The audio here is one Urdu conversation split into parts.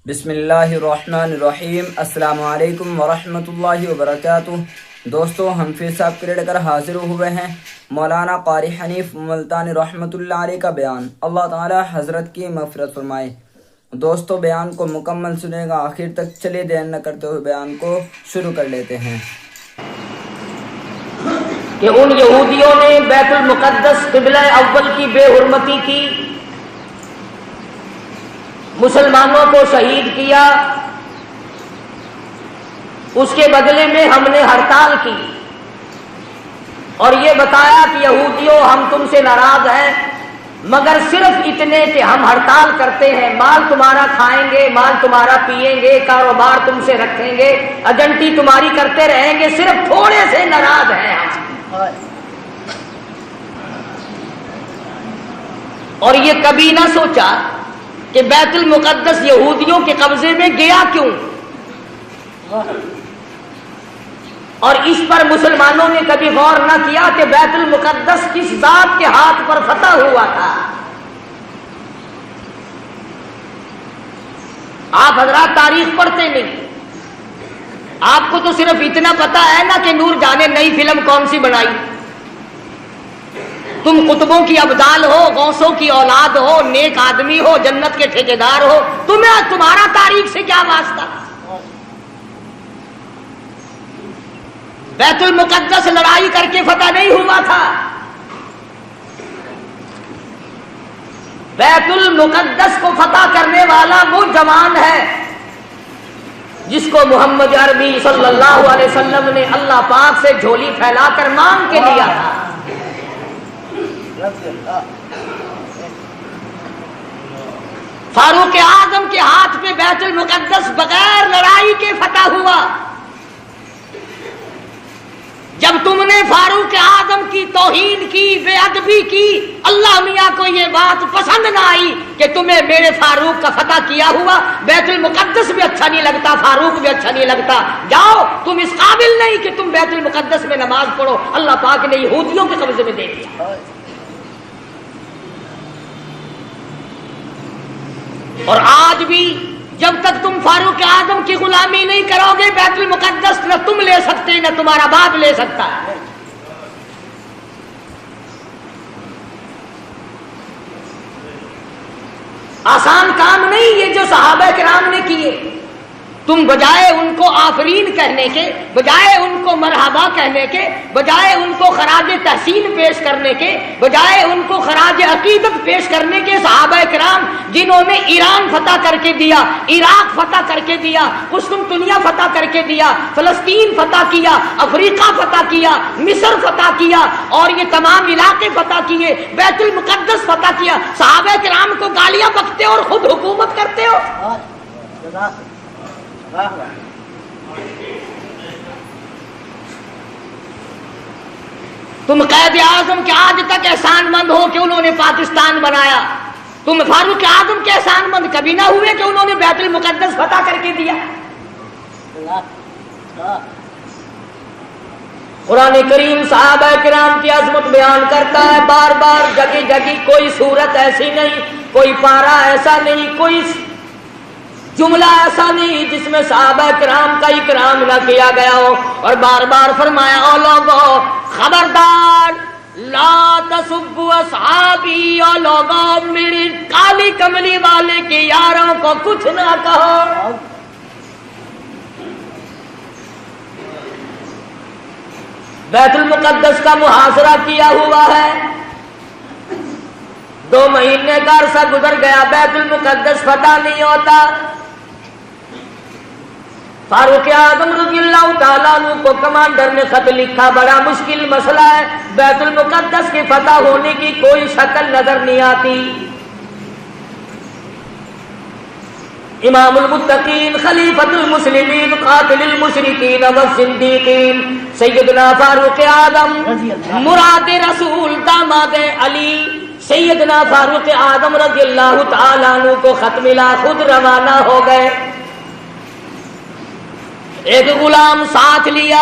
بسم اللہ الرحمن الرحیم۔ السلام علیکم ورحمۃ اللہ وبرکاتہ۔ دوستو، ہم پھر سے آپ کے لیے لے کر حاضر ہوئے ہیں مولانا قاری حنیف ملتانی رحمۃ اللہ علیہ کا بیان۔ اللہ تعالی حضرت کی مغفرت فرمائے۔ دوستو، بیان کو مکمل سنے گا آخر تک۔ چلیے دیر نہ کرتے ہوئے بیان کو شروع کر لیتے ہیں کہ ان یہودیوں نے بیت المقدس قبلہ اول کی بے حرمتی کی، مسلمانوں کو شہید کیا، اس کے بدلے میں ہم نے ہڑتال کی اور یہ بتایا کہ یہودیوں ہم تم سے ناراض ہیں، مگر صرف اتنے کہ ہم ہڑتال کرتے ہیں، مال تمہارا کھائیں گے، مال تمہارا پیئیں گے، کاروبار تم سے رکھیں گے، ایجنٹی تمہاری کرتے رہیں گے، صرف تھوڑے سے ناراض ہیں ہم۔ اور یہ کبھی نہ سوچا کہ بیت المقدس یہودیوں کے قبضے میں گیا کیوں، اور اس پر مسلمانوں نے کبھی غور نہ کیا کہ بیت المقدس کس ذات کے ہاتھ پر فتح ہوا تھا۔ آپ حضرات تاریخ پڑھتے نہیں، آپ کو تو صرف اتنا پتا ہے نا کہ نور جانے نئی فلم کون سی بنائی۔ تم قطبوں کی ابدال ہو، غوثوں کی اولاد ہو، نیک آدمی ہو، جنت کے ٹھیکیدار ہو، تمہارا تاریخ سے کیا واسطہ؟ بیت المقدس لڑائی کر کے فتح نہیں ہوا تھا۔ بیت المقدس کو فتح کرنے والا وہ جوان ہے جس کو محمد عربی صلی اللہ علیہ وسلم نے اللہ پاک سے جھولی پھیلا کر مانگ کے لیا تھا۔ فاروق اعظم کے ہاتھ پہ بیت المقدس بغیر لڑائی کے فتح ہوا۔ جب تم نے فاروق اعظم کی توہین کی، بے ادبی کی، اللہ میاں کو یہ بات پسند نہ آئی کہ تمہیں میرے فاروق کا فتح کیا ہوا بیت المقدس بھی اچھا نہیں لگتا، فاروق بھی اچھا نہیں لگتا، جاؤ تم اس قابل نہیں کہ تم بیت المقدس میں نماز پڑھو، اللہ پاک نے یہودیوں کے قبضے میں دے دیا۔ اور آج بھی جب تک تم فاروق اعظم کی غلامی نہیں کرو گے، بیت المقدس نہ تم لے سکتے نہ تمہارا باپ لے سکتا ہے۔ آسان کام نہیں یہ جو صحابہ کرام نے کیے۔ تم بجائے ان کو آفرین کہنے کے، بجائے ان کو مرحبا کہنے کے، بجائے ان کو خراج تحسین پیش کرنے کے، بجائے ان کو خراج عقیدت پیش کرنے کے، صحابہ کرام جنہوں نے ایران فتح کر کے دیا، عراق فتح کر کے دیا، قسطنطنیہ فتح کر کے دیا، فلسطین فتح کیا، افریقہ فتح کیا، مصر فتح کیا، اور یہ تمام علاقے فتح کیے، بیت المقدس فتح کیا، صحابہ کرام کو گالیاں بکتے اور خود حکومت کرتے ہو۔ تم قائد اعظم کے آج تک احسان مند ہو کہ انہوں نے پاکستان بنایا، تم فاروق اعظم کے احسان مند کبھی نہ ہوئے کہ انہوں نے بیت المقدس فتح کر کے دیا۔ قرآن کریم صحابہ کرام کی عظمت بیان کرتا ہے بار بار، جگہ جگہ، کوئی صورت ایسی نہیں، کوئی پارہ ایسا نہیں، کوئی جملہ ایسا نہیں جس میں صحابہ کرام کا اکرام نہ کیا گیا ہو، اور بار بار فرمایا او لوگو خبردار لا تسبوا اصحابی، او لوگو میری کالی کملی والے کے یاروں کو کچھ نہ کہو۔ بیت المقدس کا محاصرہ کیا ہوا ہے، 2 مہینے کا عرصہ گزر گیا، بیت المقدس فتح نہیں ہوتا۔ فاروق اعظم رضی اللہ تعالیٰ عنہ کو کمانڈر نے خط لکھا، بڑا مشکل مسئلہ ہے، بیت المقدس کے فتح ہونے کی کوئی شکل نظر نہیں آتی۔ امام المتقین، خلیفۃ المسلمین، قاتل المشرکین والزندیقین، سیدنا فاروق اعظم مراد رسول، داماد علی، سیدنا فاروق اعظم رضی اللہ تعالیٰ عنہ کو خط ملا، خود روانہ ہو گئے، ایک غلام ساتھ لیا،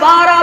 12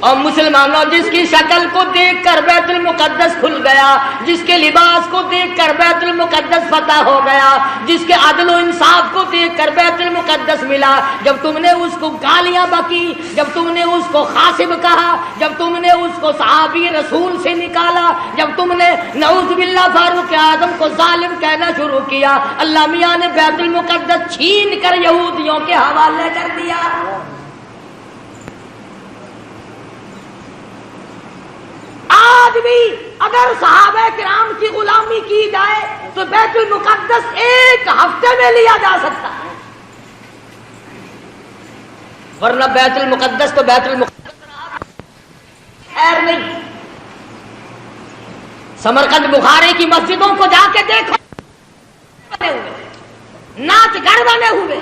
اور مسلمانوں جس کی شکل کو دیکھ کر بیت المقدس کھل گیا، جس کے لباس کو دیکھ کر بیت المقدس فتح ہو گیا، جس کے عدل و انصاف کو دیکھ کر بیت المقدس ملا، جب تم نے اس کو گالیاں بکی، جب تم نے اس کو خاصب کہا، جب تم نے اس کو صحابی رسول سے نکالا، جب تم نے نعوذ باللہ فاروق اعظم کو ظالم کہنا شروع کیا، اللہ میاں نے بیت المقدس چھین کر یہودیوں کے حوالے کر دیا۔ آج بھی اگر صحابہ کرام کی غلامی کی جائے تو بیت المقدس ایک ہفتے میں لیا جا سکتا ہے، ورنہ بیت المقدس تو بیت المقدس خیر نہیں۔ سمرقند بخارے کی مسجدوں کو جا کے دیکھو، بنے ہوئے ناچ گھر بنے ہوئے۔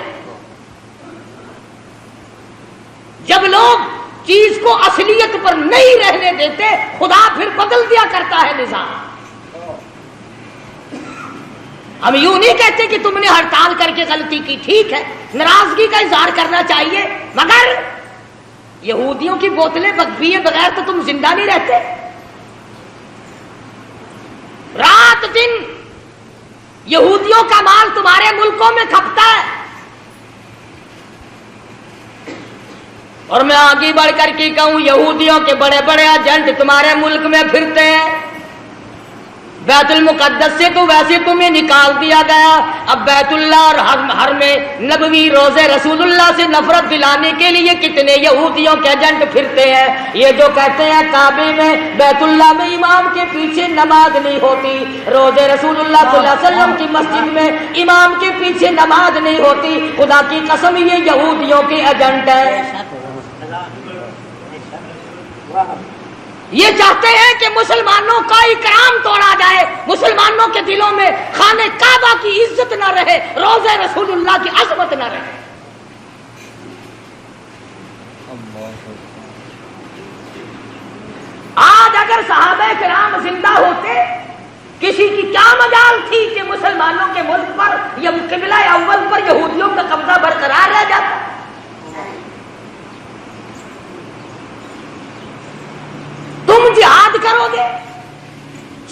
جب لوگ چیز کو اصلیت پر نہیں رہنے دیتے، خدا پھر بدل دیا کرتا ہے نظام۔ ہم یوں نہیں کہتے کہ تم نے ہڑتال کر کے غلطی کی، ٹھیک ہے، ناراضگی کا اظہار کرنا چاہیے، مگر یہودیوں کی بوتلیں پیے بغیر تو تم زندہ نہیں رہتے۔ رات دن یہودیوں کا مال تمہارے ملکوں میں کھپتا ہے، اور میں آگے بڑھ کر کے کہوں یہودیوں کے بڑے بڑے ایجنٹ تمہارے ملک میں پھرتے ہیں۔ بیت المقدس سے تو ویسے تمہیں نکال دیا گیا، اب بیت اللہ اور حرم نبوی روزے رسول اللہ سے نفرت دلانے کے لیے کتنے یہودیوں کے ایجنٹ پھرتے ہیں۔ یہ جو کہتے ہیں کعبے میں بیت اللہ میں امام کے پیچھے نماز نہیں ہوتی، روزے رسول اللہ صلی اللہ علیہ وسلم کی مسجد میں امام کے پیچھے نماز نہیں ہوتی، خدا کی قسم یہ یہودیوں کے ایجنٹ ہیں۔ یہ چاہتے ہیں کہ مسلمانوں کا اکرام توڑا جائے، مسلمانوں کے دلوں میں خانہ کعبہ کی عزت نہ رہے، روضہ رسول اللہ کی عظمت نہ رہے۔ آج اگر صحابہ کرام زندہ ہوتے، کسی کی کیا مجال تھی کہ مسلمانوں کے ملک پر یا قبلہ اول پر یہودیوں کا قبضہ برقرار رہ جاتا۔ تم جہاد کرو گے،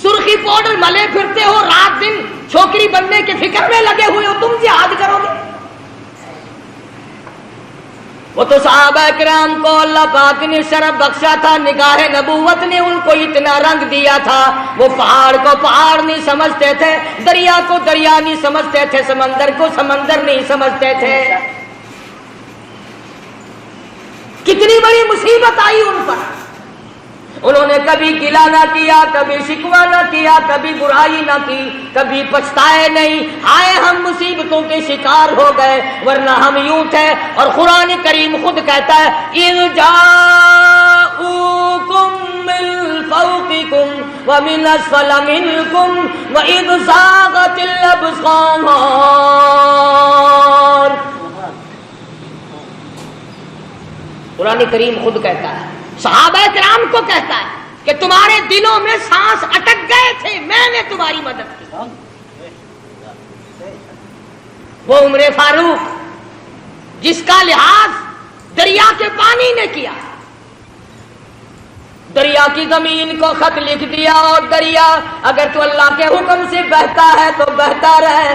سرخی پاؤڈر ملے پھرتے ہو، رات دن چھوکری بننے کے فکر میں لگے ہوئے ہو، تم جہاد کرو گے؟ وہ تو صحابہ کرام کو اللہ پاک نے شرف بخشا تھا، نگاہ نبوت نے ان کو اتنا رنگ دیا تھا، وہ پہاڑ کو پہاڑ نہیں سمجھتے تھے، دریا کو دریا نہیں سمجھتے تھے، سمندر کو سمندر نہیں سمجھتے تھے۔ کتنی بڑی مصیبت آئی ان پر، انہوں نے کبھی گلہ نہ کیا، کبھی شکوہ نہ کیا، کبھی برائی نہ کی، کبھی پچھتائے نہیں، ہائے ہم مصیبتوں کے شکار ہو گئے، ورنہ ہم یوں تھے۔ اور قرآن کریم خود کہتا ہے اِذْ جَاءُوكُم مِّن فَوْقِكُمْ وَمِنْ أَسْفَلَ مِنْكُمْ وَإِذْ زَاغَتِ الْأَبْصَارُ۔ قرآن کریم خود کہتا ہے، صحابہ کرام کو کہتا ہے کہ تمہارے دلوں میں سانس اٹک گئے تھے، میں نے تمہاری مدد کی۔ وہ عمر فاروق جس کا لحاظ دریا کے پانی نے کیا، دریا کی زمین کو خط لکھ دیا، اور دریا اگر تو اللہ کے حکم سے بہتا ہے تو بہتا رہے،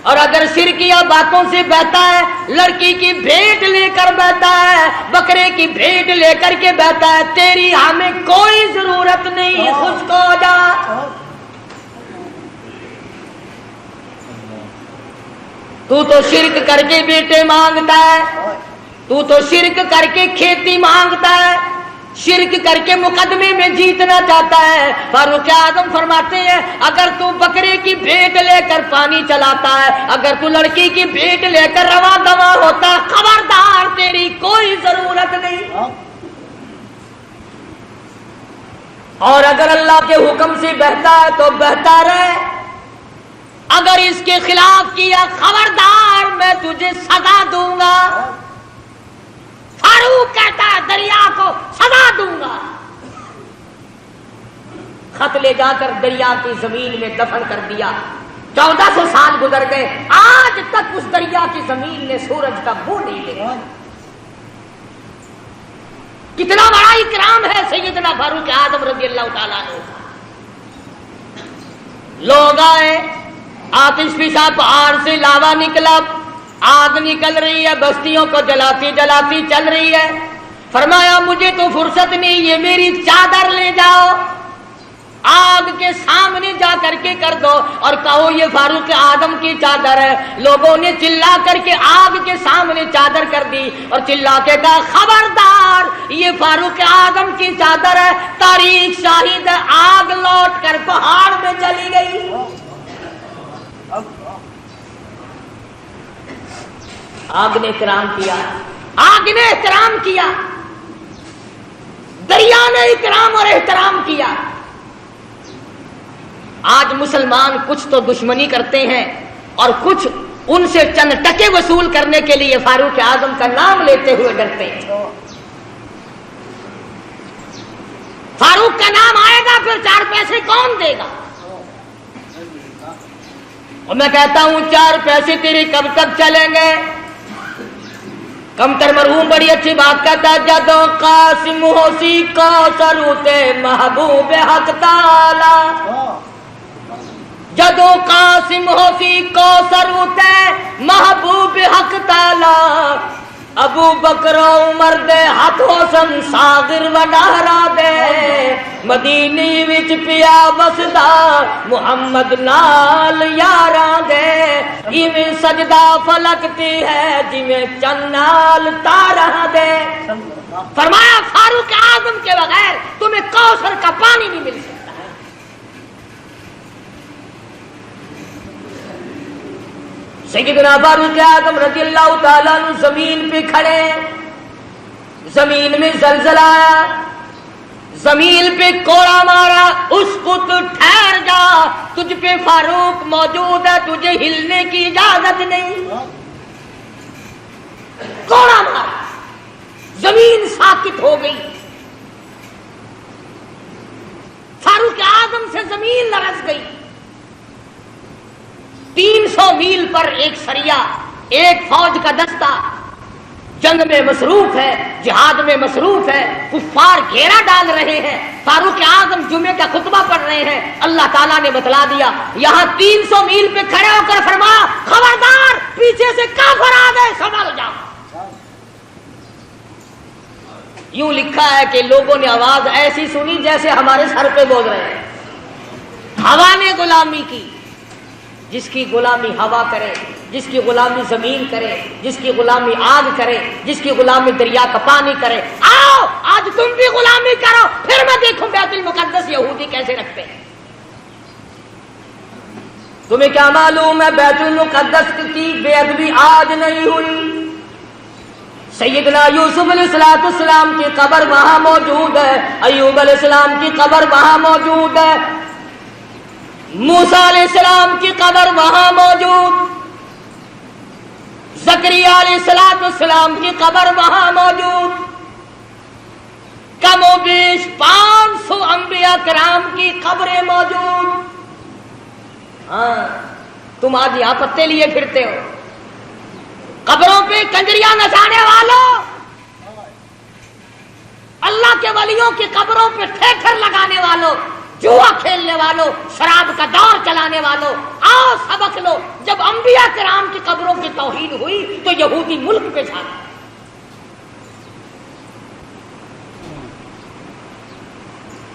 اور اگر شرکیہ باتوں سے بہتا ہے، لڑکی کی بھیٹ لے کر بہتا ہے، بکرے کی بھیٹ لے کر کے بہتا ہے، تیری ہمیں کوئی ضرورت نہیں، خشک ہو جا۔ تو شرک کر کے بیٹے مانگتا ہے، تو شرک کر کے کھیتی مانگتا ہے، شرک کر کے مقدمے میں جیتنا چاہتا ہے۔ فاروق اعظم فرماتے ہیں اگر تو بکرے کی بھیٹ لے کر پانی چلاتا ہے، اگر تو لڑکی کی بھیٹ لے کر رواں دواں ہوتا ہے، خبردار تیری کوئی ضرورت نہیں، اور اگر اللہ کے حکم سے بہتا ہے تو بہتا رہے، اگر اس کے خلاف کیا خبردار میں تجھے سزا دوں گا۔ فاروق کہتا ہے دریا کو سزا دوں گا۔ خط لے جا کر دریا کی زمین میں دفن کر دیا، 1400 سال گزر گئے، آج تک اس دریا کی زمین نے سورج کا منہ نہیں لیا۔ کتنا بڑا اکرام ہے سیدنا فاروق اعظم رضی اللہ تعالیٰ عنہ کا۔ لوگ آئے، آتش فشاں پہاڑ سے لاوا نکلا، آگ نکل رہی ہے، بستیوں کو جلاتی جلاتی چل رہی ہے۔ فرمایا مجھے تو فرصت نہیں، یہ میری چادر لے جاؤ، آگ کے سامنے جا کر کے کر دو اور کہو یہ فاروق اعظم کی چادر ہے۔ لوگوں نے چلا کر کے آگ کے سامنے چادر کر دی اور چلا کے کہا خبردار یہ فاروق اعظم کی چادر ہے، تاریخ شاہد ہے، آگ لوٹ کر پہاڑ میں چلی گئی۔ آگ نے احترام کیا، آگ نے احترام کیا، دریا نے اکرام اور احترام کیا۔ آج مسلمان کچھ تو دشمنی کرتے ہیں اور کچھ ان سے چند ٹکے وصول کرنے کے لیے فاروق اعظم کا نام لیتے ہوئے ڈرتے ہیں۔ فاروق کا نام آئے گا پھر 4 پیسے کون دے گا؟ اور میں کہتا ہوں 4 پیسے تیرے کب تک چلیں گے؟ کمتر مرحوم بڑی اچھی بات کہتا ہے، جدو قاسم ہوسی کو سروتے محبوب حق تعالی، جدو قاسم ہوسی کو سروتے محبوب حق تعالی، ابو بکر عمر دے ہاتھ حسن صاغر وڈارا دے، مدینی وچ پیا وسدا محمد نال یاراں دے، ایویں سجدہ فلکتی ہے جویں چن نال تاراں دے۔ فرمایا فاروق اعظم کے بغیر تمہیں کوثر کا پانی نہیں مل سکتا۔ سیدنا فاروق اعظم رضی اللہ تعالیٰ عنہ زمین پہ کھڑے، زمین میں زلزلہ آیا، زمین پہ کوڑا مارا، اس کو تو ٹھہر جا، تجھ پہ فاروق موجود ہے، تجھے ہلنے کی اجازت نہیں۔ کوڑا مارا، زمین ساکت ہو گئی، فاروق اعظم سے زمین لرز گئی۔ 300 میل پر ایک سریا، ایک فوج کا دستہ جنگ میں مصروف ہے، جہاد میں مصروف ہے، کفار گھیرا ڈال رہے ہیں، فاروق اعظم جمعے کا خطبہ پڑھ رہے ہیں۔ اللہ تعالیٰ نے بتلا دیا، یہاں 300 میل پہ کھڑے ہو کر فرمایا خبردار پیچھے سے کافر آ گئے، سنبھل جاؤ۔ یوں لکھا ہے کہ لوگوں نے آواز ایسی سنی جیسے ہمارے سر پہ بول رہے ہیں۔ ہوا نے غلامی کی، جس کی غلامی ہوا کرے، جس کی غلامی زمین کرے، جس کی غلامی آگ کرے، جس کی غلامی دریا کا پانی کرے، آؤ آج تم بھی غلامی کرو، پھر میں دیکھوں بیت المقدس یہودی کیسے رکھتے ہیں۔ تمہیں کیا معلوم ہے بیت المقدس کی بے ادبی آج نہیں ہوئی؟ سیدنا یوسف علیہ السلام کی قبر وہاں موجود ہے، ایوب علیہ السلام کی قبر وہاں موجود ہے، موسیٰ علیہ السلام کی قبر وہاں موجود، زکریا علیہ السلام کی قبر وہاں موجود، کم و بیش 500 انبیاء کرام کی قبریں موجود۔ ہاں تم آج یہاں پتے لیے پھرتے ہو، قبروں پہ کنجریاں نچانے والوں، اللہ کے ولیوں کی قبروں پہ ٹھیکر لگانے والوں، جوا کھیلنے والوں، شراب کا دور چلانے والوں، آؤ سبق لو۔ جب انبیاء کرام کی قبروں کی توہین ہوئی تو یہودی ملک پہ چھا گئے۔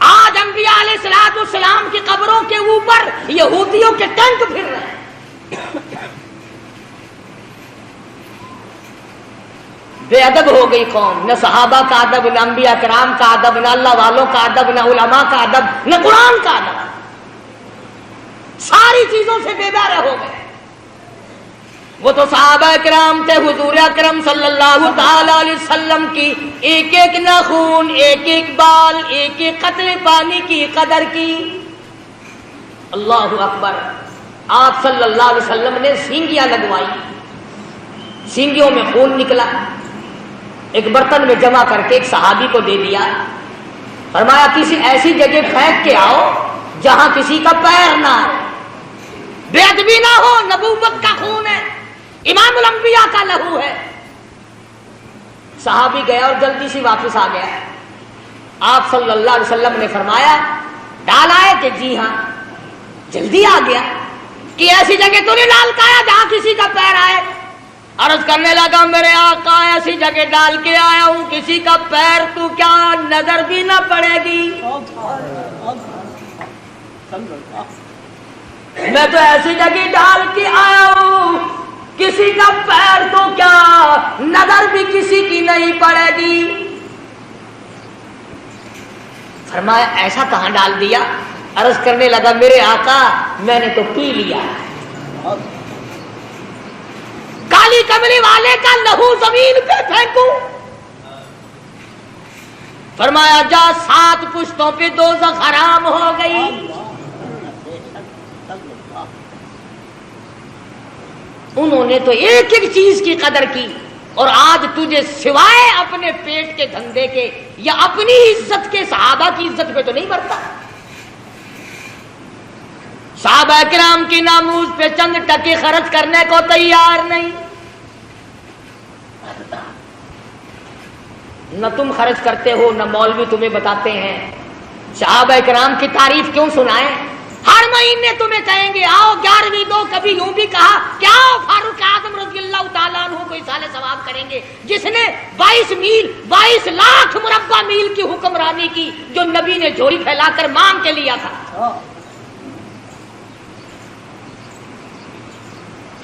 آج انبیاء علیہ السلام کی قبروں کے اوپر یہودیوں کے ٹینک پھر رہے ہیں۔ بے ادب ہو گئی قوم، نہ صحابہ کا ادب، نہ انبیاء کرام کا ادب، نہ اللہ والوں کا ادب، نہ علماء کا ادب، نہ قرآن کا ادب، ساری چیزوں سے بے بہرے ہو گئے۔ وہ تو صحابہ کرام تھے، حضور اکرم صلی اللہ تعالی علیہ وسلم کی ایک ایک ناخون، ایک ایک بال، ایک ایک قطرے پانی کی قدر کی۔ اللہ اکبر۔ آپ صلی اللہ علیہ وسلم نے سینگیاں لگوائی، سینگیوں میں خون نکلا، ایک برتن میں جمع کر کے ایک صحابی کو دے دیا، فرمایا کسی ایسی جگہ پھینک کے آؤ جہاں کسی کا پیر نہ ہو، بے ادبی نہ ہو، نبوت کا خون ہے، امام الانبیاء کا لہو ہے۔ صحابی گیا اور جلدی سے واپس آ گیا۔ آپ صلی اللہ علیہ وسلم نے فرمایا ڈال آئے کہ جی ہاں. جلدی آ گیا کہ ایسی جگہ تو نہیں ڈال کے آیا جہاں کسی کا پیر آئے. عرض کرنے لگا میرے آقا ایسی جگہ ڈال کے آیا ہوں کسی کا پیر تو کیا نظر بھی نہ پڑے گی. میں تو ایسی جگہ ڈال کے آیا ہوں کسی کا پیر تو کیا نظر بھی کسی کی نہیں پڑے گی. فرمایا ایسا کہاں ڈال دیا؟ عرض کرنے لگا میرے آقا میں نے تو پی لیا. کالی کملی والے کا لہو زمین پہ پھینکوں؟ فرمایا جا 7 پشتوں پہ دوزخ حرام ہو گئی. انہوں نے تو ایک ایک چیز کی قدر کی اور آج تجھے سوائے اپنے پیٹ کے دھندے کے یا اپنی عزت کے صحابہ کی عزت پہ تو نہیں مرتا. صحابہ کرام کی ناموز پہ چند ٹکے خرچ کرنے کو تیار نہیں. نہ تم خرچ کرتے ہو نہ مولوی تمہیں بتاتے ہیں. صحابہ کرام کی تعریف کیوں سنائیں؟ ہر مہینے تمہیں کہیں گے آؤ 11ویں دو. کبھی یوں بھی کہا کیا فاروق اعظم رضی اللہ تعالیٰ عنہ کو اصالہ ثواب کریں گے جس نے 22 لاکھ مربع میل کی حکمرانی کی جو نبی نے جھولی پھیلا کر مانگ کے لیا تھا.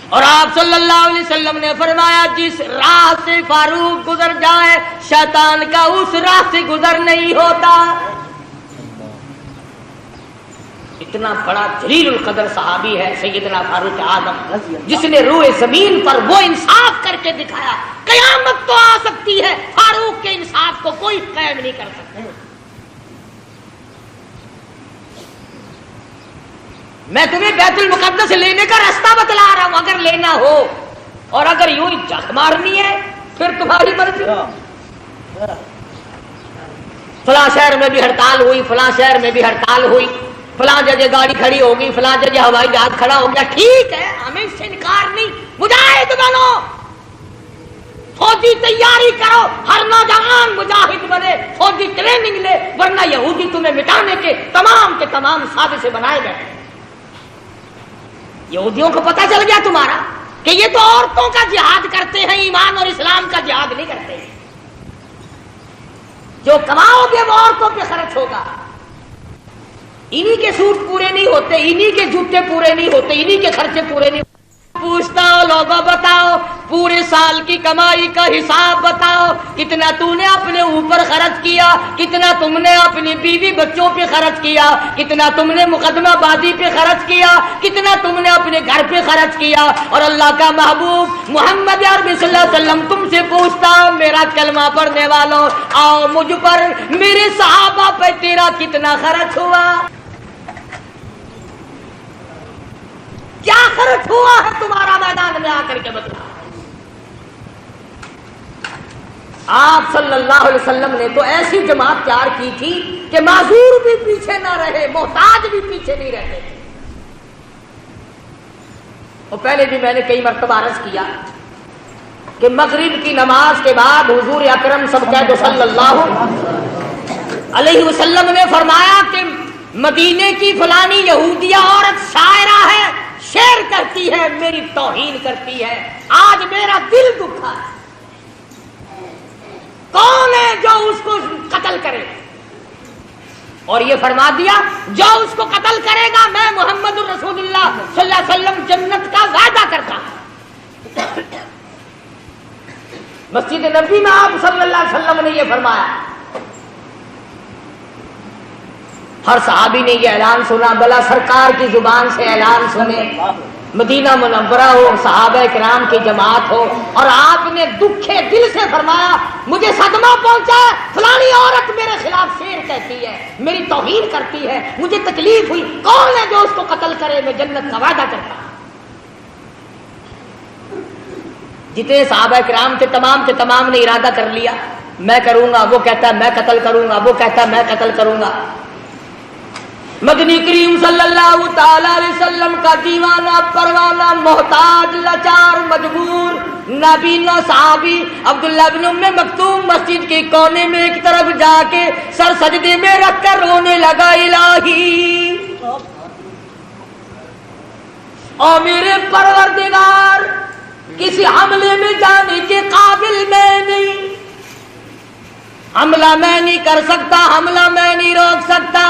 اور آپ صلی اللہ علیہ وسلم نے فرمایا جس راہ سے فاروق گزر جائے شیطان کا اس راہ سے گزر نہیں ہوتا. اتنا بڑا جلیل القدر صحابی ہے سیدنا فاروق اعظم جس نے روئے زمین پر وہ انصاف کر کے دکھایا. قیامت تو آ سکتی ہے فاروق کے انصاف کو کوئی قائم نہیں کر سکتا. میں تمہیں بیت المقدس لینے کا راستہ بتلا رہا ہوں اگر لینا ہو, اور اگر یوں جھک مارنی ہے پھر تمہاری مرضی. فلاں شہر میں بھی ہڑتال ہوئی, فلاں شہر میں بھی ہڑتال ہوئی, فلاں جگہ گاڑی کھڑی ہوگی, فلاں جگہ ہوائی جہاز کھڑا ہو گیا. ٹھیک ہے ہمیں اس سے انکار نہیں. مجاہد بنو, فوجی تیاری کرو, ہر نوجوان مجاہد بنے, فوجی ٹریننگ لے, ورنہ یہودی تمہیں مٹانے کے تمام سازشیں بنائے گئے. یہودیوں کو پتہ چل گیا تمہارا کہ یہ تو عورتوں کا جہاد کرتے ہیں, ایمان اور اسلام کا جہاد نہیں کرتے. جو کماؤ گے وہ عورتوں پہ خرچ ہوگا. انہی کے سوٹ پورے نہیں ہوتے, انہی کے جوتے پورے نہیں ہوتے, انہی کے خرچے پورے نہیں ہوتے. پوچھتا ہو لوگوں بتاؤ پورے سال کی کمائی کا حساب بتاؤ, کتنا تو نے اپنے اوپر خرچ کیا, کتنا تم نے اپنی بیوی بچوں پہ خرچ کیا, کتنا تم نے مقدمہ بازی پہ خرچ کیا, کتنا تم نے اپنے گھر پہ خرچ کیا. اور اللہ کا محبوب محمد عربی صلی اللہ علیہ وسلم تم سے پوچھتا ہوں میرا کلمہ پڑھنے والوں آؤ مجھ پر میرے صحابہ پہ تیرا کتنا خرچ ہوا, کیا خرچ ہوا ہے تمہارا میدان میں آ کر کے بتلا. آپ صلی اللہ علیہ وسلم نے تو ایسی جماعت تیار کی تھی کہ معذور بھی پیچھے نہ رہے, محتاج بھی پیچھے نہیں رہتے تھے. اور پہلے بھی میں نے کئی مرتبہ عرض کیا کہ مغرب کی نماز کے بعد حضور اکرم سب کہہ دو صلی اللہ علیہ وسلم نے فرمایا کہ مدینے کی فلانی یہودیہ عورت شاعرہ ہے, شعر کرتی ہے, میری توہین کرتی ہے. آج میرا دل دکھا ہے. کون ہے جو اس کو قتل کرے؟ اور یہ فرما دیا جو اس کو قتل کرے گا میں محمد الرسول اللہ صلی اللہ علیہ وسلم جنت کا وعدہ کرتا ہوں. مسجد نبوی میں آپ صلی اللہ علیہ وسلم نے یہ فرمایا. ہر صحابی نے یہ اعلان سنا, بلا سرکار کی زبان سے اعلان سنے. مدینہ منورہ ہو, صحابہ کرام کی جماعت ہو, اور آپ نے دکھے دل سے فرمایا مجھے صدمہ پہنچا, فلانی عورت میرے خلاف شعر کہتی ہے, میری توہین کرتی ہے, مجھے تکلیف ہوئی, کون ہے جو اس کو قتل کرے, میں جنت کا وعدہ کرتا ہوں. جتنے صحابہ کرام کے تمام نے ارادہ کر لیا میں کروں گا, وہ کہتا ہے میں قتل کروں گا, وہ کہتا ہے میں قتل کروں گا. مدنی کریم صلی اللہ تعالی علیہ وسلم کا دیوانہ پروانہ محتاج لاچار مجبور نابینا صحابی عبداللہ بن ام مکتوم مسجد کے کونے میں ایک طرف جا کے سر سجدے میں رکھ کر رونے لگا، الہی اور میرے پروردگار کسی حملے میں جانے کے قابل میں نہیں، حملہ میں نہیں کر سکتا، حملہ میں نہیں روک سکتا،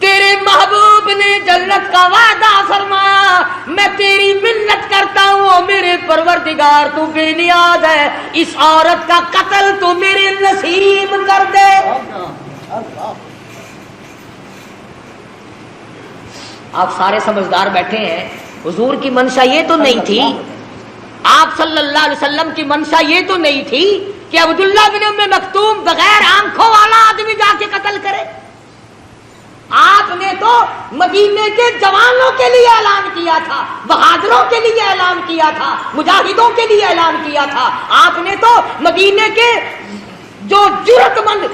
تیرے محبوب نے جنت کا وعدہ فرمایا، میں تیری منت کرتا ہوں میرے پروردگار تو بے نیاز ہے، اس عورت کا قتل تو میرے نصیب کر دے۔ آپ سارے سمجھدار بیٹھے ہیں، حضور کی منشا یہ تو نہیں تھی، آپ صلی اللہ علیہ وسلم کی منشا یہ تو نہیں تھی کہ عبداللہ بن ام مکتوم بغیر آنکھوں والا آدمی جا کے قتل کرے۔ آپ نے تو مدینے کے جوانوں کے لیے اعلان کیا تھا، بہادروں کے لیے اعلان کیا تھا، مجاہدوں کے لیے اعلان کیا تھا، آپ نے تو مدینے کے جو جرأت مند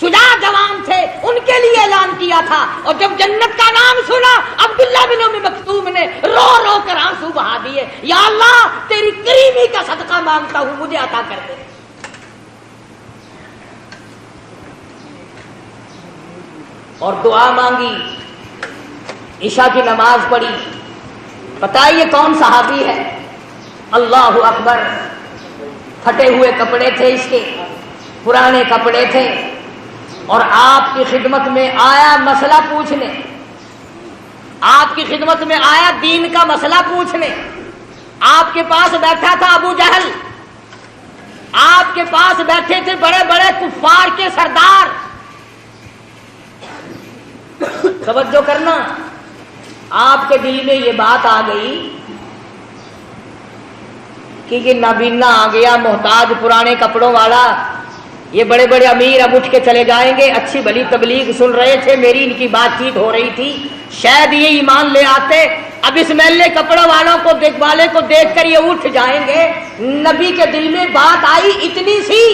شجاع جوان تھے ان کے لیے اعلان کیا تھا، اور جب جنت کا نام سنا عبداللہ بن ام مکتوم نے رو رو کر آنسو بہا دیے، یا اللہ تیری کریمی کا صدقہ مانگتا ہوں مجھے عطا کر دے۔ اور دعا مانگی، عشاء کی نماز پڑھی، پتہ ہے یہ کون صحابی ہے؟ اللہ اکبر، پھٹے ہوئے کپڑے تھے اس کے، پرانے کپڑے تھے، اور آپ کی خدمت میں آیا مسئلہ پوچھنے، آپ کی خدمت میں آیا دین کا مسئلہ پوچھنے۔ آپ کے پاس بیٹھا تھا ابو جہل، آپ کے پاس بیٹھے تھے بڑے بڑے کفار کے سردار۔ توجہ کرنا، آپ کے دل میں یہ بات آ گئی کہ یہ نابینا آ گیا محتاج پرانے کپڑوں والا، یہ بڑے بڑے امیر اب اٹھ کے چلے جائیں گے، اچھی بھلی تبلیغ سن رہے تھے، میری ان کی بات چیت ہو رہی تھی، شاید یہ ایمان لے آتے، اب اس میلے کپڑوں والوں کو دیکھ کر یہ اٹھ جائیں گے۔ نبی کے دل میں بات آئی اتنی سی،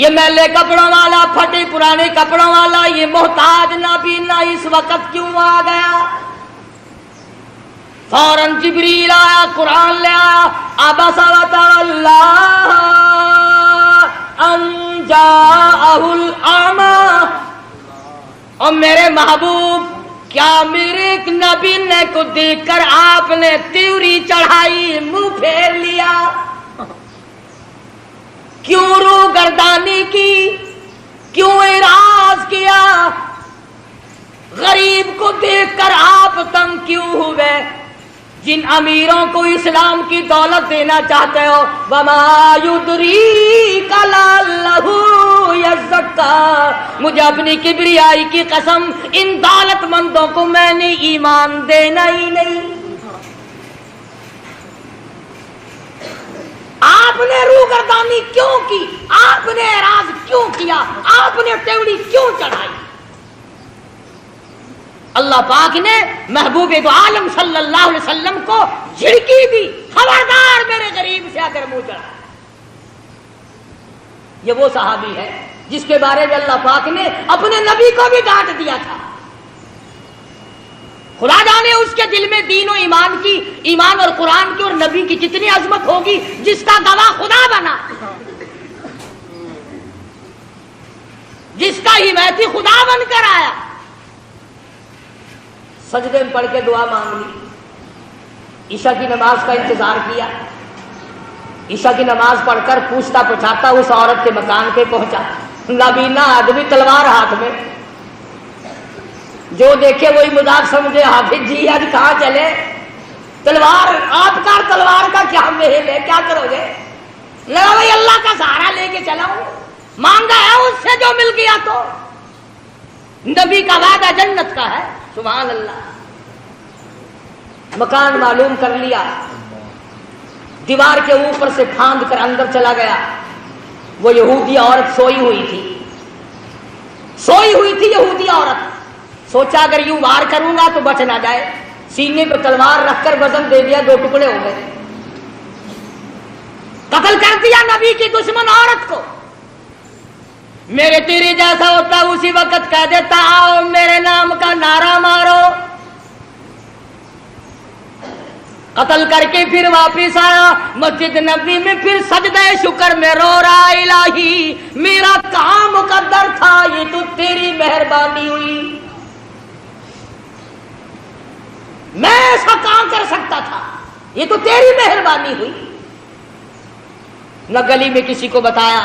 یہ میلے کپڑوں والا، پھٹے پرانے کپڑوں والا، یہ محتاج نابینا اس وقت کیوں آ گیا؟ فوراً جبریل آیا، قرآن لے آیا، عبس وتولی ان جاءہ الاعمی، اور میرے محبوب کیا میرے ایک نابینے کو دیکھ کر آپ نے تیوری چڑھائی، منہ پھیر لیا؟ کیوں رو گردانی کی، کیوں اعراض کیا؟ غریب کو دیکھ کر آپ تنگ کیوں ہوئے؟ جن امیروں کو اسلام کی دولت دینا چاہتے ہو، وما یدریک لعلہ یزکا، مجھے اپنی کبریائی کی قسم ان دولت مندوں کو میں نے ایمان دینا ہی نہیں۔ آپ نے روگردانی کیوں کی؟ آپ نے اعراض کیوں کیا؟ آپ نے تیوری کیوں چڑھائی؟ اللہ پاک نے محبوب دو عالم صلی اللہ علیہ وسلم کو جھڑکی دی، خبردار میرے غریب سے اگر منہ چڑھا۔ یہ وہ صحابی ہے جس کے بارے میں اللہ پاک نے اپنے نبی کو بھی ڈانٹ دیا تھا۔ خدا جانے اس کے دل میں دین و ایمان اور قرآن کی اور نبی کی کتنی عظمت ہوگی، جس کا گواہ خدا بنا، جس کا حمایتی خدا بن کر آیا۔ سجدے میں پڑھ کے دعا مانگ لی، عشاء کی نماز کا انتظار کیا، عشاء کی نماز پڑھ کر پوچھتا پچھاتا اس عورت کے مکان پہ پہنچا، نابینا آدمی تلوار ہاتھ میں، جو دیکھے وہی مذاق سمجھے، حافظ جی آج کہاں چلے؟ تلوار آپ کا تلوار کا کیا محل ہے، کیا کرو گے؟ لگا بھائی اللہ کا سہارا لے کے چلا ہوں، مانگا ہے اس سے جو مل گیا تو۔ نبی کا وعدہ جنت کا ہے، سبحان اللہ۔ مکان معلوم کر لیا، دیوار کے اوپر سے پھاند کر اندر چلا گیا۔ وہ یہودی عورت سوئی ہوئی تھی یہودی عورت۔ سوچا اگر یوں وار کروں گا تو بچ نہ جائے، سینے پہ تلوار رکھ کر وزن دے دیا، 2 ٹکڑے ہو گئے، قتل کر دیا نبی کی دشمن عورت کو۔ میرے تیری جیسا ہوتا اسی وقت کہہ دیتا آؤ میرے نام کا نعرہ مارو. قتل کر کے پھر واپس آیا مسجد نبوی میں, پھر سجدہ شکر میں رو رہا الہی میرا کام مقدر تھا, یہ تو تیری مہربانی ہوئی, میں ایسا کام کر سکتا تھا, یہ تو تیری مہربانی ہوئی. نہ گلی میں کسی کو بتایا,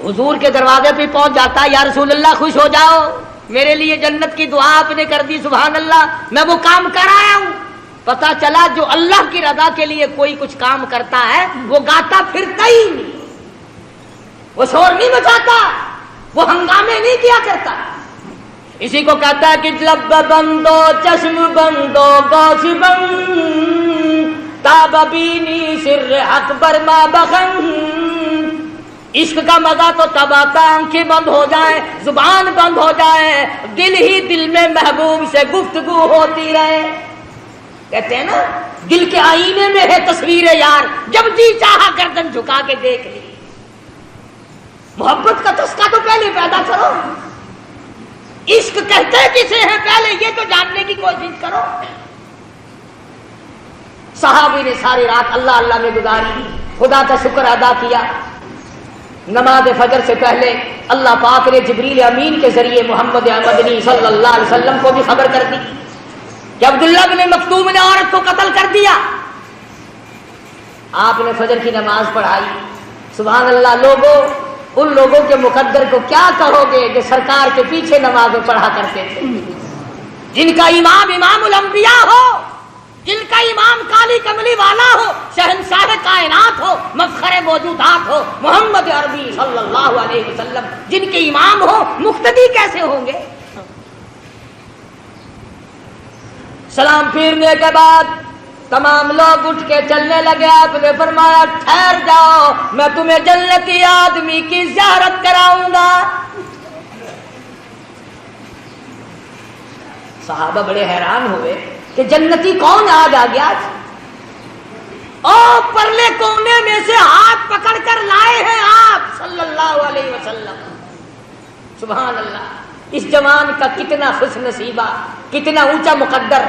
حضور کے دروازے پہ پہنچ جاتا یا رسول اللہ خوش ہو جاؤ میرے لیے جنت کی دعا آپ نے کر دی, سبحان اللہ, میں وہ کام کر آیا ہوں. پتا چلا جو اللہ کی رضا کے لیے کوئی کچھ کام کرتا ہے وہ گاتا پھرتا ہی نہیں, وہ شور نہیں مچاتا, وہ ہنگامے نہیں کیا کرتا. اسی کو کہتا ہے کہ لب بندو چشم بندو گوش بند تاب بینی سر اکبر ما بخن. عشق کا مزہ تو تب آتا آنکھیں بند ہو جائیں, زبان بند ہو جائے, دل ہی دل میں محبوب سے گفتگو ہوتی رہے. کہتے ہیں نا دل کے آئینے میں ہے تصویر یار, جب جی چاہا گردن جھکا کے دیکھ لی. محبت کا تسکا تو پہلے پیدا کرو, عشق کہتے کسے ہیں پہلے یہ تو جاننے کی کوشش کرو. صحابی نے ساری رات اللہ اللہ میں گزاری, خدا کا شکر ادا کیا. نماز فجر سے پہلے اللہ پاک نے جبریل امین کے ذریعے محمد مدنی صلی اللہ علیہ وسلم کو بھی خبر کر دی کہ عبداللہ بن مکتوم نے عورت کو قتل کر دیا. آپ نے فجر کی نماز پڑھائی. سبحان اللہ, لوگوں ان لوگوں کے مقدر کو کیا کہو گے جو سرکار کے پیچھے نمازیں پڑھا کرتے تھے, جن کا امام امام الانبیاء ہو, جن کا امام کالی کملی والا ہو, شہنشاہ کائنات ہو, مفخر موجودات ہو, محمد عربی صلی اللہ علیہ وسلم جن کے امام ہو, مقتدی کیسے ہوں گے؟ سلام پھیرنے کے بعد تمام لوگ اٹھ کے چلنے لگے. آپ نے فرمایا ٹھہر جاؤ, میں تمہیں جنتی آدمی کی زیارت کراؤں گا. صحابہ بڑے حیران ہوئے کہ جنتی کون آج آ گیا, اور پرلے کونے میں سے ہاتھ پکڑ کر لائے ہیں آپ صلی اللہ علیہ وسلم. سبحان اللہ, اس جوان کا کتنا خوش نصیبہ, کتنا اونچا مقدر.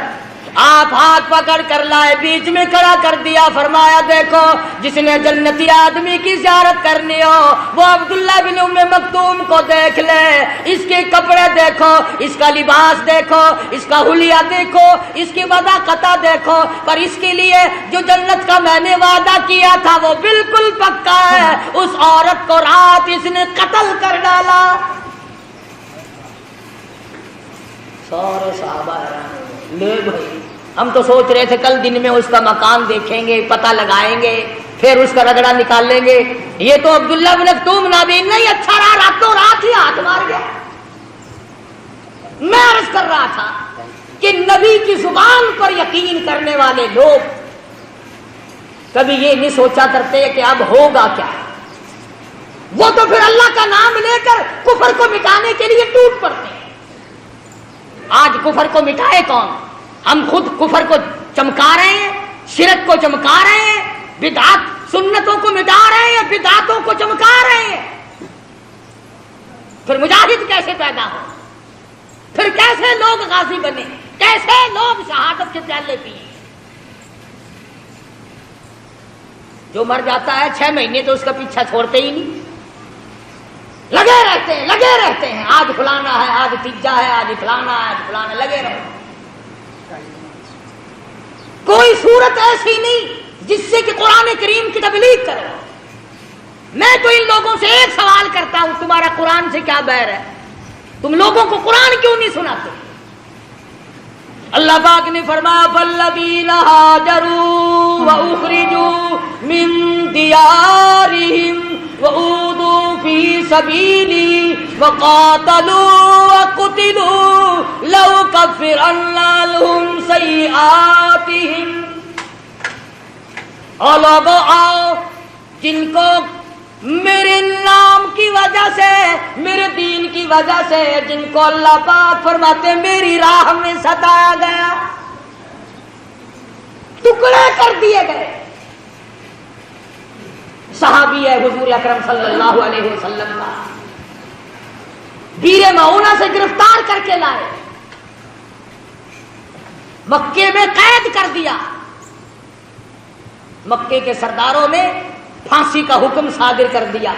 آپ ہاتھ پکڑ کر لائے, بیچ میں کھڑا کر دیا, فرمایا دیکھو جس نے جنتی آدمی کی زیارت کرنی ہو وہ عبداللہ بن ام مکتوم کو دیکھ لے. اس کے کپڑے دیکھو, اس کا لباس دیکھو, اس کا حلیہ دیکھو, اس کی وضاقتہ دیکھو, پر اس کے لیے جو جنت کا میں نے وعدہ کیا تھا وہ بالکل پکا ہے. اس عورت کو رات اس نے قتل کر ڈالا. سارے صحابہ لے بھائی, ہم تو سوچ رہے تھے کل دن میں اس کا مکان دیکھیں گے, پتہ لگائیں گے, پھر اس کا رگڑا نکال لیں گے. یہ تو عبداللہ بن مکتوم نابین نہیں, اچھا رہا راتوں رات ہی ہاتھ مار گیا. میں عرض کر رہا تھا کہ نبی کی زبان پر یقین کرنے والے لوگ کبھی یہ نہیں سوچا کرتے کہ اب ہوگا کیا. وہ تو پھر اللہ کا نام لے کر کفر کو مٹانے کے لیے ٹوٹ پڑتے ہیں. آج کفر کو مٹائے کون؟ ہم خود کفر کو چمکا رہے ہیں, شرک کو چمکا رہے ہیں, بدعات سنتوں کو مٹا رہے ہیں, بدعاتوں کو چمکا رہے ہیں. پھر مجاہد کیسے پیدا ہو, پھر کیسے لوگ غازی بنے, کیسے لوگ شہادت کے پیالے پیے. جو مر جاتا ہے 6 مہینے تو اس کا پیچھا چھوڑتے ہی نہیں, لگے رہتے ہیں. آج فلانا ہے, آج تیجا ہے, آج فلانا ہے, آج فلانا, لگے رہو. کوئی صورت ایسی نہیں جس سے کہ قرآن کریم کی تبلیغ کرو. میں تو ان لوگوں سے ایک سوال کرتا ہوں, تمہارا قرآن سے کیا بیر ہے؟ تم لوگوں کو قرآن کیوں نہیں سناتے؟ اللہ پاک نے فرمایا فالذین ہاجروا واخرجوا من دیارہم وأوذوا في سبيلي وقاتلوا وقتلوا لأكفرن عنهم سيئاتهم. اور لوگوں آؤ جن کو میرے نام کی وجہ سے, میرے دین کی وجہ سے, جن کو اللہ پاک فرماتے میری راہ میں ستایا گیا, ٹکڑے کر دیے گئے. صحابی ہے حضور اکرم صلی اللہ علیہ وسلم کا, بیر معونہ سے گرفتار کر کے لائے، مکے میں قید کر دیا، مکے کے سرداروں نے پھانسی کا حکم صادر کر دیا،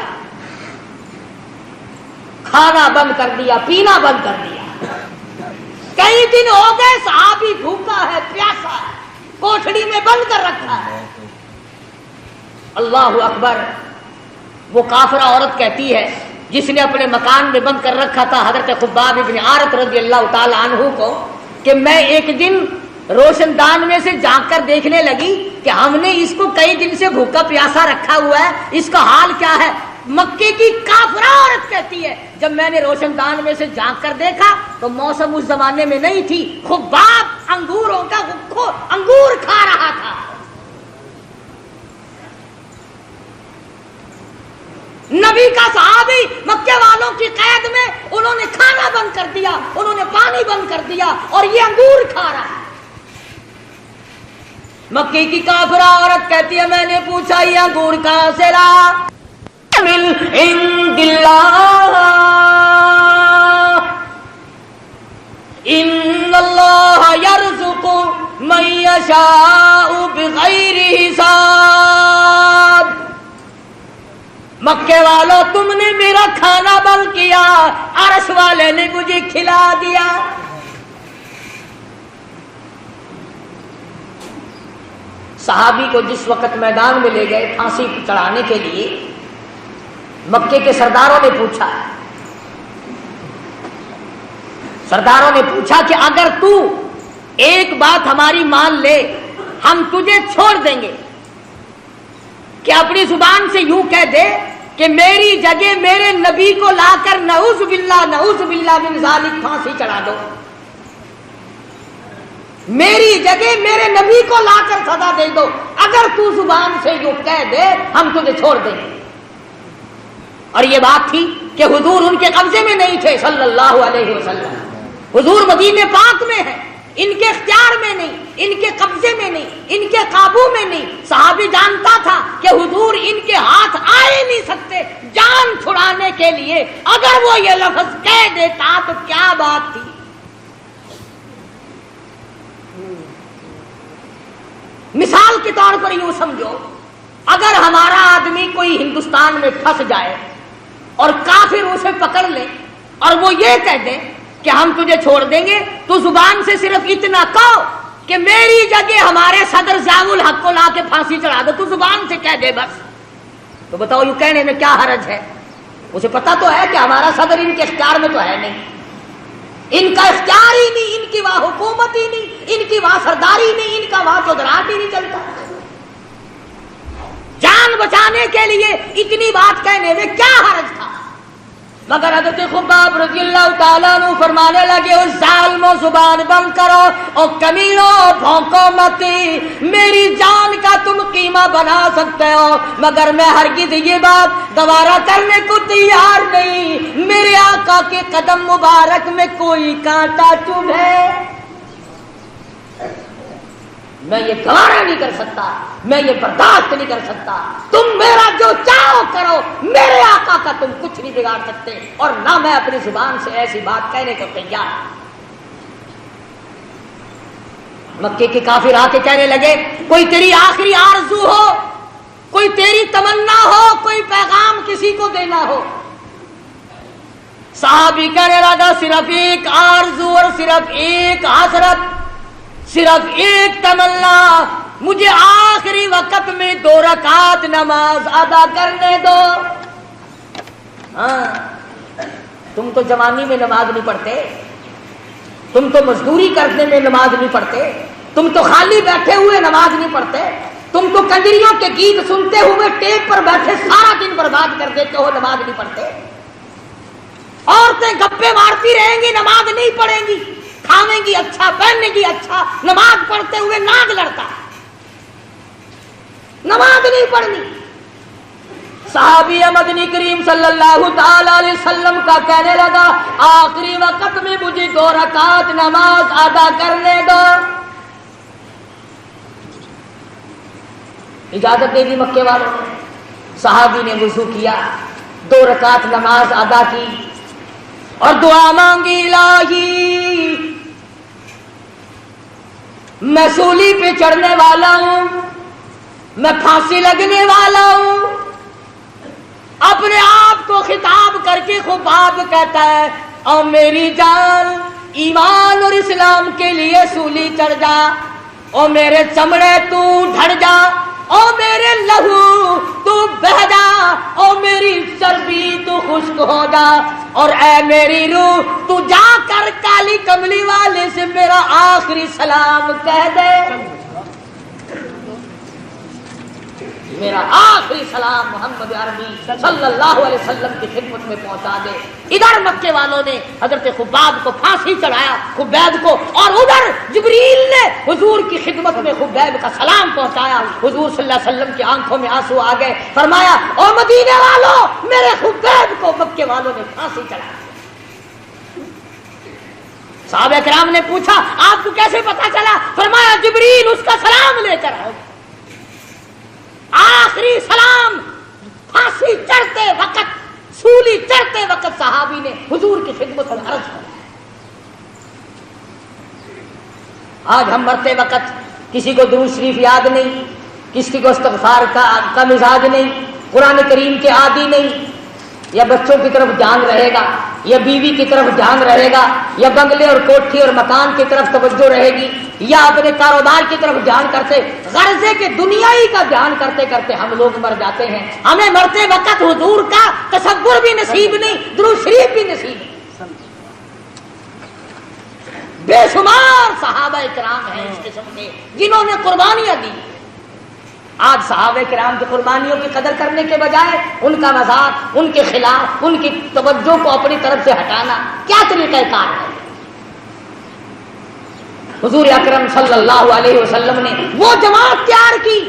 کھانا بند کر دیا، پینا بند کر دیا۔ کئی دن ہو گئے صحابی بھوکا ہے، پیاسا ہے، کوٹھڑی میں بند کر رکھا ہے۔ اللہ اکبر۔ وہ کافرہ عورت کہتی ہے جس نے اپنے مکان میں بند کر رکھا تھا حضرت خباب ابن عارت رضی اللہ تعالی عنہ کو، کہ میں ایک دن روشن دان میں سے جھانک کر دیکھنے لگی کہ ہم نے اس کو کئی دن سے بھوکا پیاسا رکھا ہوا ہے، اس کا حال کیا ہے؟ مکے کی کافرہ عورت کہتی ہے جب میں نے روشن دان میں سے جھانک کر دیکھا تو موسم اس زمانے میں نہیں تھی، خباب انگوروں کا انگور کھا رہا تھا۔ نبی کا صحابی مکے والوں کی قید میں، انہوں نے کھانا بند کر دیا، انہوں نے پانی بند کر دیا، اور یہ انگور کھا رہا ہے۔ مکے کی کافرہ عورت کہتی ہے میں نے پوچھا یہ انگور کہاں سے لا؟ من عند اللہ ان اللہ یرزق من یشاء بغیر حساب۔ مکے والوں تم نے میرا کھانا بند کیا، عرش والے نے مجھے کھلا دیا۔ صحابی کو جس وقت میدان میں لے گئے پھانسی چڑھانے کے لیے، مکے کے سرداروں نے پوچھا کہ اگر تو ایک بات ہماری مان لے ہم تجھے چھوڑ دیں گے، کہ اپنی زبان سے یوں کہہ دے کہ میری جگہ میرے نبی کو لا کر نعوذ باللہ من ذالک پھانسی چڑھا دو، میری جگہ میرے نبی کو لا کر سزا دے دو، اگر تو زبان سے یوں کہہ دے ہم تجھے چھوڑ دیں گے۔ اور یہ بات تھی کہ حضور ان کے قبضے میں نہیں تھے صلی اللہ علیہ وسلم، حضور مدینے پاک میں ہیں، ان کے اختیار میں نہیں، ان کے قبضے میں نہیں، ان کے قابو میں نہیں۔ صحابی جانتا تھا کہ حضور ان کے ہاتھ آئے نہیں سکتے جان چھڑانے کے لیے، اگر وہ یہ لفظ کہہ دیتا تو کیا بات تھی۔ مثال کے طور پر یوں سمجھو، اگر ہمارا آدمی کوئی ہندوستان میں پھنس جائے اور کافر اسے پکڑ لے اور وہ یہ کہہ دے کہ ہم تجھے چھوڑ دیں گے، تو زبان سے صرف اتنا کہو کہ میری جگہ ہمارے صدر ضیاء الحق کو لا کے پھانسی چڑھا دو، تو زبان سے کہہ دے بس، تو بتاؤ یہ کہنے میں کیا حرج ہے؟ اسے پتا تو ہے کہ ہمارا صدر ان کے اختیار میں تو ہے نہیں، ان کا اختیار ہی نہیں، ان کی وہاں حکومت ہی نہیں، ان کی وہاں سرداری نہیں، ان کا وہاں چودراہٹ ہی نہیں چلتا۔ جان بچانے کے لیے اتنی بات کہنے میں کیا حرج تھا؟ مگر حضرت خباب رضی اللہ تعالیٰ عنہ فرمانے لگے اس ظالموں زبان بند کرو اور کمینوں بھونکو مت، میری جان کا تم قیمہ بنا سکتے ہو مگر میں ہرگز یہ بات گوارا کرنے کو تیار نہیں، میرے آقا کے قدم مبارک میں کوئی کانٹا چبھے میں یہ گوارا نہیں کر سکتا، میں یہ برداشت نہیں کر سکتا، تم میرا جو چاہو کرو، میرے آقا کا تم کچھ نہیں بگاڑ سکتے، اور نہ میں اپنی زبان سے ایسی بات کہنے کو تیار۔ مکے کے کافر آ کے کہنے لگے کوئی تیری آخری آرزو ہو، کوئی تیری تمنا ہو، کوئی پیغام کسی کو دینا ہو۔ صحابی کہنے لگا صرف ایک آرزو اور صرف ایک حسرت، صرف ایک تمنا، مجھے آخری وقت میں 2 رکعت نماز ادا کرنے دو۔ ہاں تم تو جوانی میں نماز نہیں پڑھتے، تم تو مزدوری کرنے میں نماز نہیں پڑھتے، تم تو خالی بیٹھے ہوئے نماز نہیں پڑھتے، تم تو کنجریوں کے گیت سنتے ہوئے ٹیپ پر بیٹھے سارا دن برباد کر دیتے ہو، نماز نہیں پڑھتے۔ عورتیں گپے مارتی رہیں گی، نماز نہیں پڑھیں گی، کھاویں گی اچھا، پہنیں گی اچھا، نماز پڑھتے ہوئے ناگ لڑتا، نماز نہیں پڑھنی۔ صحابی مدنی کریم صلی اللہ تعالی علیہ وسلم کا کہنے لگا آخری وقت میں مجھے 2 رکعت نماز ادا کرنے دو۔ اجازت دے دی مکے والوں نے، صحابی نے وضو کیا، 2 رکعت نماز ادا کی، اور دعا مانگی الہی میں سولی پہ چڑھنے والا ہوں، میں پھانسی لگنے والا ہوں. اپنے آپ کو خطاب کر کے خباب کہتا ہے او میری جان ایمان اور اسلام کے لیے سولی چڑھ جا، او میرے چمڑے تو ڈھڑ جا، او میرے لہو تو بہہ جا، او میری چربی تو خشک ہو جا، اور اے میری روح تو جا کر کالی کملی والے سے میرا آخری سلام کہہ دے، میرا آخری سلام محمد عربی صلی اللہ علیہ وسلم کی خدمت میں پہنچا دے. ادھر مکے والوں نے حضرت خباب کو پھانسی چڑھایا، خبیب کو، اور ادھر جبریل نے حضور کی خدمت میں خبیب کا سلام پہنچایا. حضور صلی اللہ علیہ وسلم کی آنکھوں میں آنسو آ گئے. فرمایا او مدینے والوں میرے خبیب کو مکے والوں نے پھانسی چڑھایا. صحابہ کرام نے پوچھا آپ کو کیسے پتا چلا؟ فرمایا جبریل اس کا سلام لے کر آئے. آخری سلام پھانسی چڑھتے وقت، سولی چڑھتے وقت صحابی نے حضور کی خدمت میں عرض کیا. آج ہم مرتے وقت کسی کو درود شریف یاد نہیں، کسی کو استغفار کا مزاج نہیں، قرآن کریم کے عادی نہیں. یا بچوں کی طرف دھیان رہے گا، یا بیوی کی طرف دھیان رہے گا، یا بنگلے اور کوٹھی اور مکان کی طرف توجہ رہے گی، یا اپنے کاروبار کی طرف دھیان کرتے، غرضے کے دنیائی کا دھیان کرتے کرتے ہم لوگ مر جاتے ہیں. ہمیں مرتے وقت حضور کا تصور بھی نصیب نہیں، درود شریف بھی نصیب نہیں. بے شمار صحابہ کرام ہیں اس قسم کے جنہوں نے قربانیاں دی. آج صحابہ کرام کی قربانیوں کی قدر کرنے کے بجائے ان کا مذاق، ان کے خلاف، ان کی توجہ کو اپنی طرف سے ہٹانا کیا طریقہ کار ہے؟ حضور اکرم صلی اللہ علیہ وسلم نے وہ جماعت تیار کی،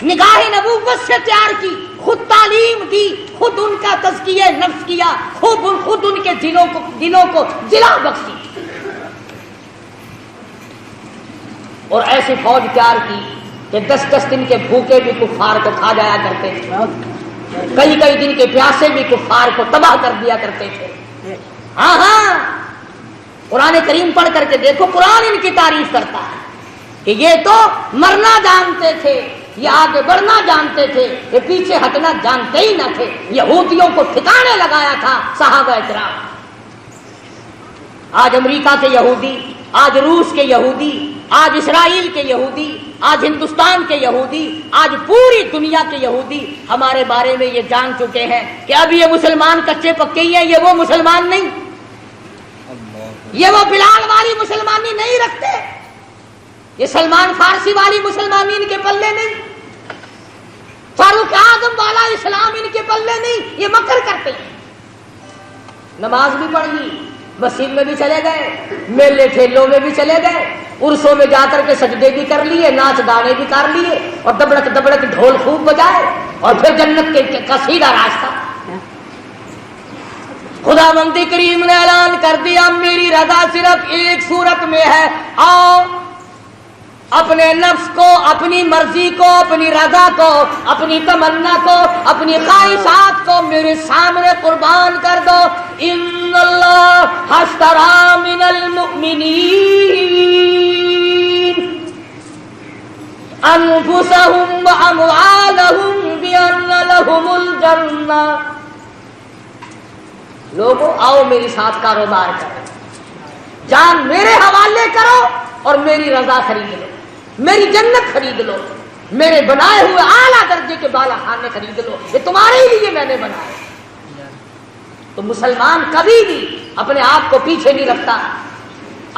نگاہ نبوت سے تیار کی، خود تعلیم دی، خود ان کا تزکیہ نفس کیا، خود ان کے دلوں کو جلا بخشی، اور ایسی فوج تیار کی کہ 10 دن کے بھوکے بھی کفار کو کھا جایا کرتے تھے، کئی دن کے پیاسے بھی کفار کو تباہ کر دیا کرتے تھے. ہاں قرآن کریم پڑھ کر کے دیکھو، قرآن ان کی تعریف کرتا ہے کہ یہ تو مرنا جانتے تھے، یہ آگے بڑھنا جانتے تھے، یہ پیچھے ہٹنا جانتے ہی نہ تھے. یہودیوں کو ٹھکانے لگایا تھا صحابہ کرام. آج امریکہ کے یہودی، آج روس کے یہودی، آج اسرائیل کے یہودی، آج ہندوستان کے یہودی، آج پوری دنیا کے یہودی ہمارے بارے میں یہ جان چکے ہیں کہ اب یہ مسلمان کچے پکے ہی ہیں، یہ وہ مسلمان نہیں، یہ وہ بلال والی مسلمانی نہیں رکھتے، یہ سلمان فارسی والی مسلمانی ان کے پلے نہیں، فاروق اعظم والا اسلام ان کے پلے نہیں. یہ مکر کرتے ہیں. نماز بھی پڑھ لی، مسجد میں بھی چلے گئے، میلے ٹھیلوں میں بھی چلے گئے، عرسوں میں جا کر کے سجدے بھی کر لیے، ناچ گانے بھی کر لیے، اور دبڑک دبڑک ڈھول خوب بجائے، اور پھر جنت کا سیدھا راستہ. خدا بند کریم نے اعلان کر دیا میری رضا صرف ایک صورت میں ہے، آؤ اپنے نفس کو، اپنی مرضی کو، اپنی رضا کو، اپنی تمنا کو، اپنی خواہشات کو میرے سامنے قربان کر دو. ان اللہ اشتری من المؤمنین انفسهم واموالهم بان لهم الجنہ. لوگوں آؤ میری ساتھ کاروبار کرو، جان میرے حوالے کرو اور میری رضا خرید لو، میری جنت خرید لو، میرے بنائے ہوئے اعلیٰ درجے کے بالا خانے خرید لو، یہ تمہارے ہی لیے میں نے بنائے. تو مسلمان کبھی بھی اپنے آپ کو پیچھے نہیں رکھتا.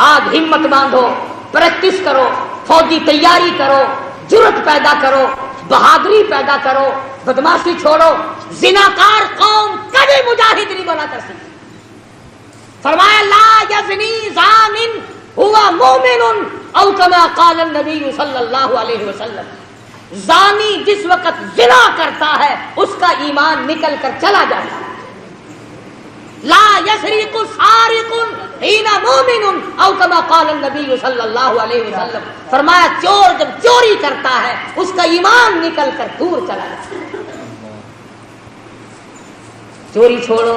آج ہمت باندھو، پریکٹس کرو، فوجی تیاری کرو، جرأت پیدا کرو، بہادری پیدا کرو، بدماشی چھوڑو. زناکار قوم کبھی مجاہد نہیں بنا کر سکتی. فرمایا لا یزنی زان ہوا مومن او کما قال النبی صلی اللہ علیہ وسلم. زانی جس وقت زنا کرتا ہے اس کا ایمان نکل کر چلا جاتا ہے. لا یسرق سارق حین مومن او کما قال النبی صلی اللہ علیہ وسلم. فرمایا چور جب چوری کرتا ہے اس کا ایمان نکل کر دور چلا جاتا ہے. چوری چھوڑو،